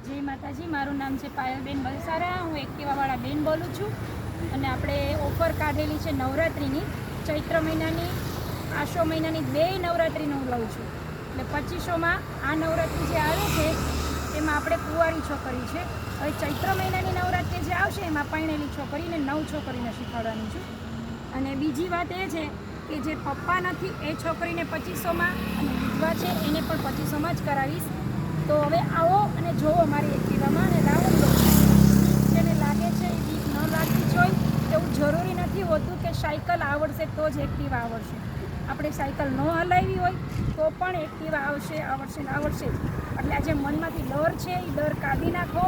જય માતાજી, મારું નામ છે પાયલબેન બલસારા. હું એક્ટિવાવાળા બેન બોલું છું. અને આપણે ઓફર કાઢેલી છે નવરાત્રિની, ચૈત્ર મહિનાની, આસો મહિનાની, બે નવરાત્રિનું હું લઉં છું. એટલે 2500માં આ નવરાત્રિ જે આવે છે એમાં આપણે કુંવારી છોકરી છે. હવે ચૈત્ર મહિનાની નવરાત્રિ જે આવશે એમાં પરણેલી છોકરીને 9 છોકરીને શીખવાડવાની છું. અને બીજી વાત એ છે કે જે પપ્પા નથી એ છોકરીને 2500માં, અને વિધવા છે એને પણ 2500માં જ કરાવીશ. તો હવે આવો અને જોવો મારી એક્ટિવામાં અને રાઉન્ડ લો. જેને લાગે છે એ બીક ન લાગતી જ હોય. એવું જરૂરી નથી હોતું કે સાયકલ આવડશે તો જ એક્ટિવા આવડશે. આપણે સાયકલ ન હલાવી હોય તો પણ એક્ટિવા આવડશે જ. એટલે આ જે મનમાંથી ડર છે એ ડર કાઢી નાખો.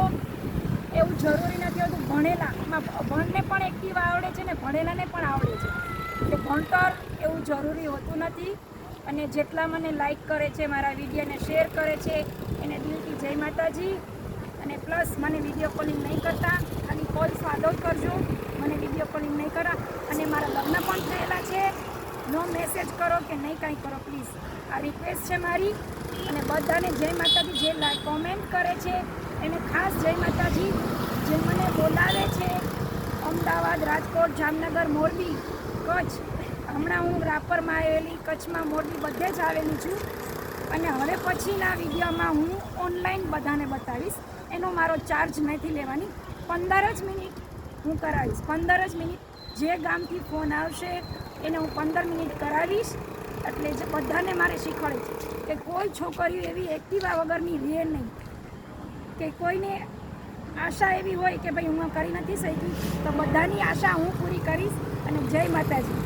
એવું જરૂરી નથી હોતું. ભણને પણ એક્ટિવા આવડે છે ને ભણેલાને પણ આવડે છે. એટલે ભણતર એવું જરૂરી હોતું નથી. અને જેટલા મને લાઈક કરે છે, મારા વિડીયોને શેર કરે છે, એને દિલથી જય માતાજી. અને પ્લસ મને વિડીયો કોલિંગ નહીં કરતા, ખાલી કોલ્સ આડો કરજો, મને વિડીયો કોલિંગ નહીં કરવા. અને મારા લગ્ન પણ થયેલા છે. નો મેસેજ કરો કે નહીં કાંઈ કરો પ્લીઝ, આ રિક્વેસ્ટ છે મારી. અને બધાને જય માતાજી. જે કોમેન્ટ કરે છે એને ખાસ જય માતાજી. જે મને બોલાવે છે અમદાવાદ, રાજકોટ, જામનગર, મોરબી, કચ્છ, હમણાં હું રાપરમાં આવેલી, કચ્છમાં, મોરબી બધે જ આવેલી છું. અને હવે પછીના વિડીયોમાં હું ઓનલાઈન બધાને બતાવીશ. એનો મારો ચાર્જ નથી લેવાની. 15 જ મિનિટ હું કરાવીશ. 15 જ મિનિટ. જે ગામથી ફોન આવશે એને હું 15 મિનિટ કરાવીશ. એટલે જે બધાને મારે શીખવાડે છે કે કોઈ છોકરીઓ એવી એક્ટિવા વગરની રહે નહીં. કે કોઈને આશા એવી હોય કે ભાઈ હું કરી નથી શકી, તો બધાની આશા હું પૂરી કરીશ. અને જય માતાજી.